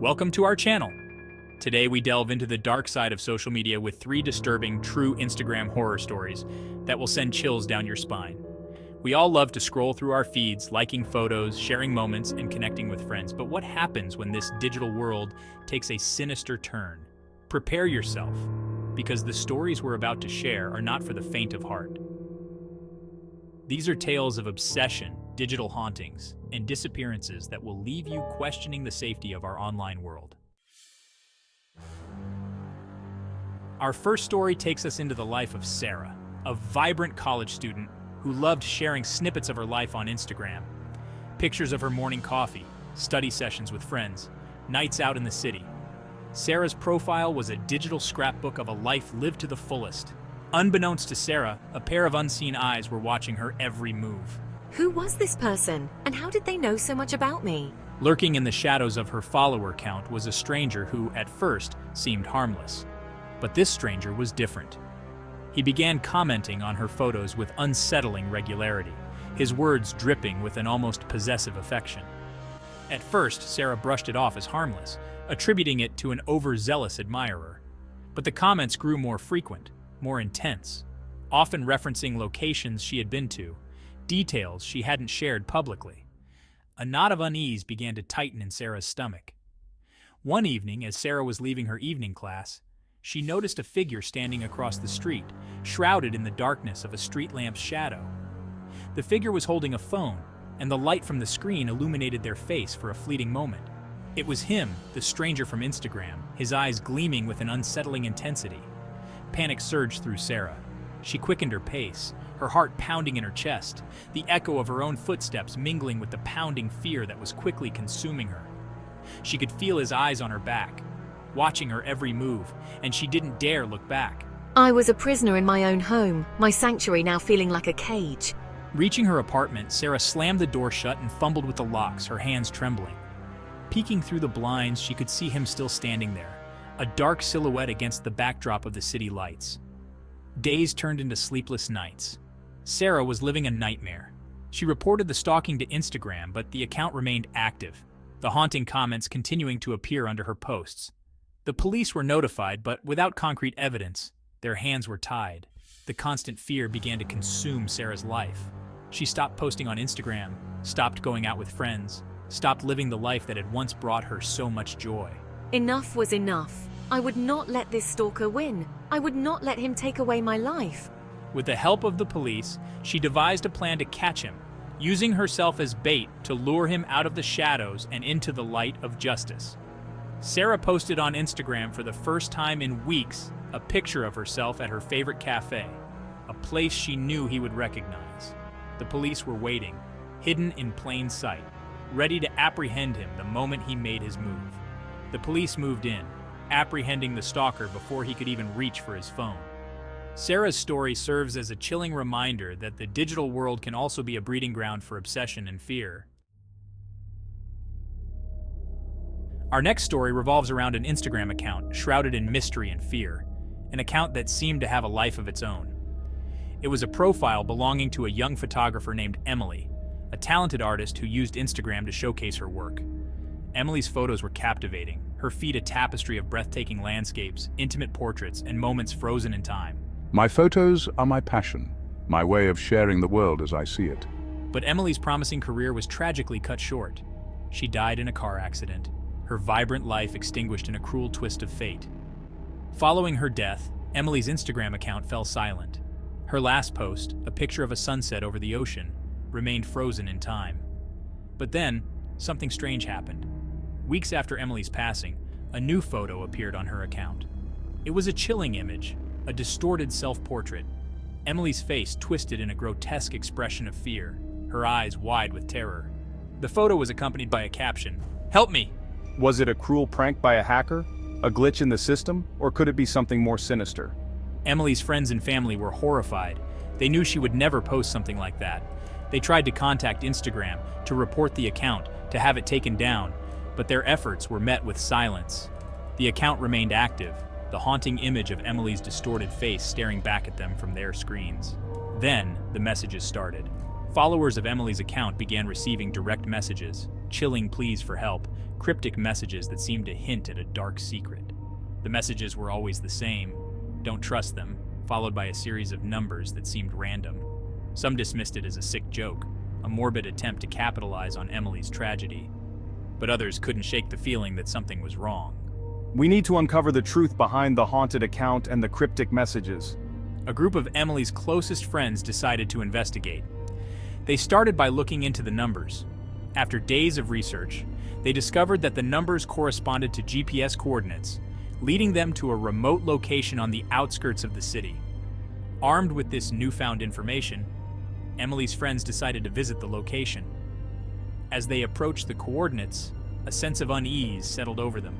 Welcome to our channel. Today we delve into the dark side of social media with 3 disturbing, true Instagram horror stories that will send chills down your spine. We all love to scroll through our feeds, liking photos, sharing moments, and connecting with friends. But what happens when this digital world takes a sinister turn? Prepare yourself, because the stories we're about to share are not for the faint of heart. These are tales of obsession, digital hauntings, and disappearances that will leave you questioning the safety of our online world. Our first story takes us into the life of Sarah, a vibrant college student who loved sharing snippets of her life on Instagram. Pictures of her morning coffee, study sessions with friends, nights out in the city. Sarah's profile was a digital scrapbook of a life lived to the fullest. Unbeknownst to Sarah, a pair of unseen eyes were watching her every move. Who was this person, and how did they know so much about me? Lurking in the shadows of her follower count was a stranger who, at first, seemed harmless. But this stranger was different. He began commenting on her photos with unsettling regularity, his words dripping with an almost possessive affection. At first, Sarah brushed it off as harmless, attributing it to an overzealous admirer. But the comments grew more frequent, more intense, often referencing locations she had been to, details she hadn't shared publicly. A knot of unease began to tighten in Sarah's stomach. One evening, as Sarah was leaving her evening class, she noticed a figure standing across the street, shrouded in the darkness of a street lamp's shadow. The figure was holding a phone, and the light from the screen illuminated their face for a fleeting moment. It was him, the stranger from Instagram, his eyes gleaming with an unsettling intensity. Panic surged through Sarah. She quickened her pace, her heart pounding in her chest, the echo of her own footsteps mingling with the pounding fear that was quickly consuming her. She could feel his eyes on her back, watching her every move, and she didn't dare look back. I was a prisoner in my own home, my sanctuary now feeling like a cage. Reaching her apartment, Sarah slammed the door shut and fumbled with the locks, her hands trembling. Peeking through the blinds, she could see him still standing there, a dark silhouette against the backdrop of the city lights. Days turned into sleepless nights. Sarah was living a nightmare. She reported the stalking to Instagram, but the account remained active, the haunting comments continuing to appear under her posts. The police were notified, but without concrete evidence, their hands were tied. The constant fear began to consume Sarah's life. She stopped posting on Instagram, stopped going out with friends, stopped living the life that had once brought her so much joy. Enough was enough. I would not let this stalker win. I would not let him take away my life. With the help of the police, she devised a plan to catch him, using herself as bait to lure him out of the shadows and into the light of justice. Sarah posted on Instagram for the first time in weeks a picture of herself at her favorite cafe, a place she knew he would recognize. The police were waiting, hidden in plain sight, ready to apprehend him the moment he made his move. The police moved in, apprehending the stalker before he could even reach for his phone. Sarah's story serves as a chilling reminder that the digital world can also be a breeding ground for obsession and fear. Our next story revolves around an Instagram account shrouded in mystery and fear, an account that seemed to have a life of its own. It was a profile belonging to a young photographer named Emily, a talented artist who used Instagram to showcase her work. Emily's photos were captivating, her feed a tapestry of breathtaking landscapes, intimate portraits, and moments frozen in time. My photos are my passion, my way of sharing the world as I see it. But Emily's promising career was tragically cut short. She died in a car accident, her vibrant life extinguished in a cruel twist of fate. Following her death, Emily's Instagram account fell silent. Her last post, a picture of a sunset over the ocean, remained frozen in time. But then, something strange happened. Weeks after Emily's passing, a new photo appeared on her account. It was a chilling image, a distorted self-portrait. Emily's face twisted in a grotesque expression of fear, her eyes wide with terror. The photo was accompanied by a caption, "Help me!" Was it a cruel prank by a hacker? A glitch in the system? Or could it be something more sinister? Emily's friends and family were horrified. They knew she would never post something like that. They tried to contact Instagram to report the account, to have it taken down, but their efforts were met with silence. The account remained active, the haunting image of Emily's distorted face staring back at them from their screens. Then, the messages started. Followers of Emily's account began receiving direct messages, chilling pleas for help, cryptic messages that seemed to hint at a dark secret. The messages were always the same: "Don't trust them," followed by a series of numbers that seemed random. Some dismissed it as a sick joke, a morbid attempt to capitalize on Emily's tragedy. But others couldn't shake the feeling that something was wrong. We need to uncover the truth behind the haunted account and the cryptic messages. A group of Emily's closest friends decided to investigate. They started by looking into the numbers. After days of research, they discovered that the numbers corresponded to GPS coordinates, leading them to a remote location on the outskirts of the city. Armed with this newfound information, Emily's friends decided to visit the location. As they approached the coordinates, a sense of unease settled over them.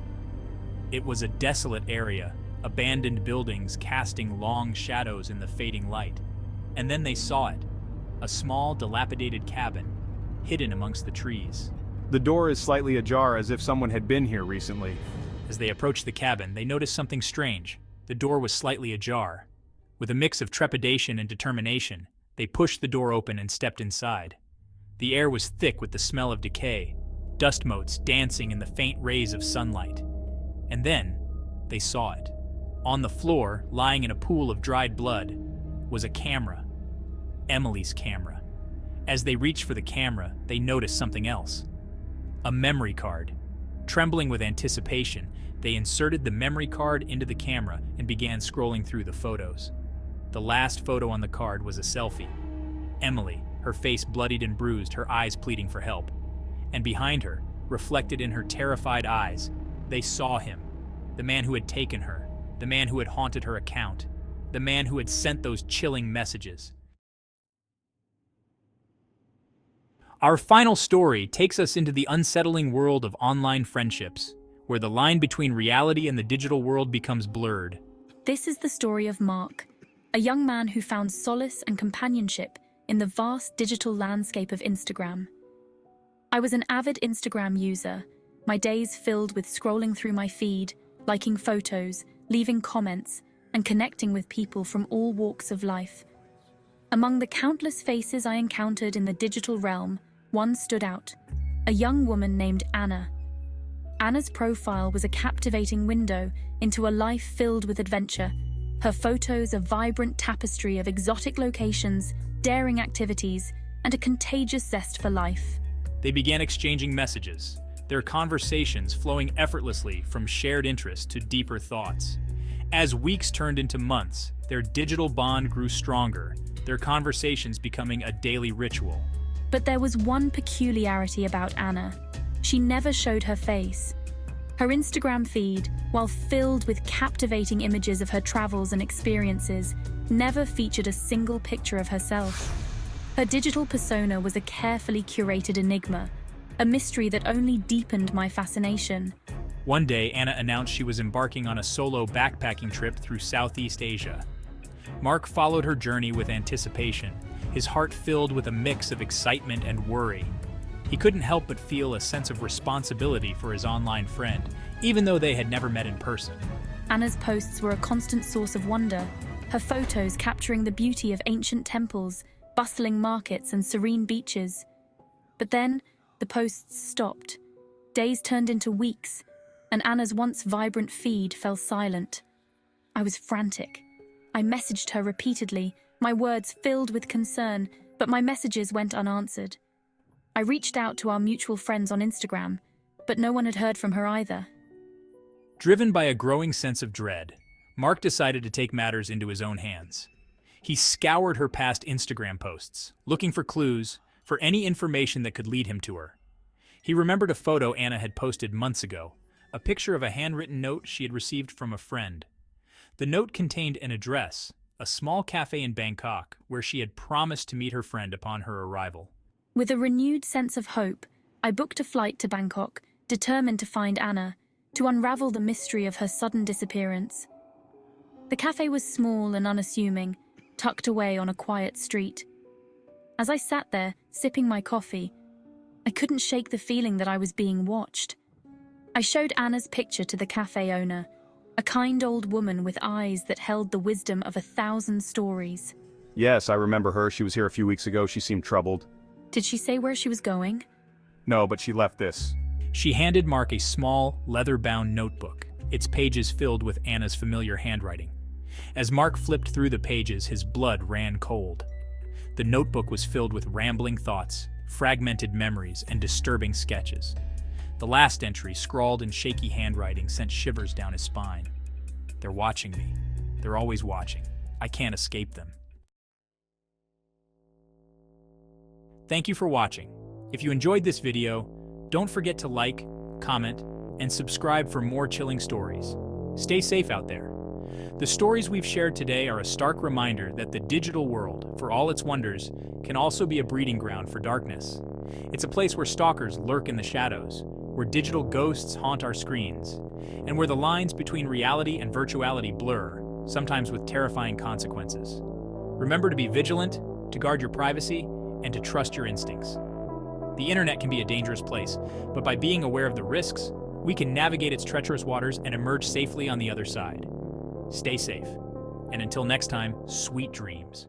It was a desolate area, abandoned buildings casting long shadows in the fading light. And then they saw it, a small, dilapidated cabin, hidden amongst the trees. The door is slightly ajar, as if someone had been here recently. As they approached the cabin, they noticed something strange. The door was slightly ajar. With a mix of trepidation and determination, they pushed the door open and stepped inside. The air was thick with the smell of decay, dust motes dancing in the faint rays of sunlight. And then, they saw it. On the floor, lying in a pool of dried blood, was a camera. Emily's camera. As they reached for the camera, they noticed something else. A memory card. Trembling with anticipation, they inserted the memory card into the camera and began scrolling through the photos. The last photo on the card was a selfie. Emily, her face bloodied and bruised, her eyes pleading for help. And behind her, reflected in her terrified eyes, they saw him, the man who had taken her, the man who had haunted her account, the man who had sent those chilling messages. Our final story takes us into the unsettling world of online friendships, where the line between reality and the digital world becomes blurred. This is the story of Mark, a young man who found solace and companionship in the vast digital landscape of Instagram. I was an avid Instagram user, my days filled with scrolling through my feed, liking photos, leaving comments, and connecting with people from all walks of life. Among the countless faces I encountered in the digital realm, one stood out, a young woman named Anna. Anna's profile was a captivating window into a life filled with adventure, her photos a vibrant tapestry of exotic locations, daring activities, and a contagious zest for life. They began exchanging messages, their conversations flowing effortlessly from shared interests to deeper thoughts. As weeks turned into months, their digital bond grew stronger, their conversations becoming a daily ritual. But there was one peculiarity about Anna. She never showed her face. Her Instagram feed, while filled with captivating images of her travels and experiences, never featured a single picture of herself. Her digital persona was a carefully curated enigma, a mystery that only deepened my fascination. One day, Anna announced she was embarking on a solo backpacking trip through Southeast Asia. Mark followed her journey with anticipation, his heart filled with a mix of excitement and worry. He couldn't help but feel a sense of responsibility for his online friend, even though they had never met in person. Anna's posts were a constant source of wonder, her photos capturing the beauty of ancient temples, bustling markets, and serene beaches. But then, the posts stopped. Days turned into weeks, and Anna's once vibrant feed fell silent. I was frantic. I messaged her repeatedly, my words filled with concern, but my messages went unanswered. I reached out to our mutual friends on Instagram, but no one had heard from her either. Driven by a growing sense of dread, Mark decided to take matters into his own hands. He scoured her past Instagram posts, looking for clues, for any information that could lead him to her. He remembered a photo Anna had posted months ago, a picture of a handwritten note she had received from a friend. The note contained an address, a small cafe in Bangkok, where she had promised to meet her friend upon her arrival. With a renewed sense of hope, I booked a flight to Bangkok, determined to find Anna, to unravel the mystery of her sudden disappearance. The cafe was small and unassuming, tucked away on a quiet street. As I sat there, sipping my coffee, I couldn't shake the feeling that I was being watched. I showed Anna's picture to the cafe owner, a kind old woman with eyes that held the wisdom of 1,000 stories. Yes, I remember her. She was here a few weeks ago. She seemed troubled. Did she say where she was going? No, but she left this. She handed Mark a small, leather-bound notebook, its pages filled with Anna's familiar handwriting. As Mark flipped through the pages, his blood ran cold. The notebook was filled with rambling thoughts, fragmented memories, and disturbing sketches. The last entry, scrawled in shaky handwriting, sent shivers down his spine. "They're watching me. They're always watching. I can't escape them." Thank you for watching. If you enjoyed this video, don't forget to like, comment, and subscribe for more chilling stories. Stay safe out there. The stories we've shared today are a stark reminder that the digital world, for all its wonders, can also be a breeding ground for darkness. It's a place where stalkers lurk in the shadows, where digital ghosts haunt our screens, and where the lines between reality and virtuality blur, sometimes with terrifying consequences. Remember to be vigilant, to guard your privacy, and to trust your instincts. The internet can be a dangerous place, but by being aware of the risks, we can navigate its treacherous waters and emerge safely on the other side. Stay safe, and until next time, sweet dreams.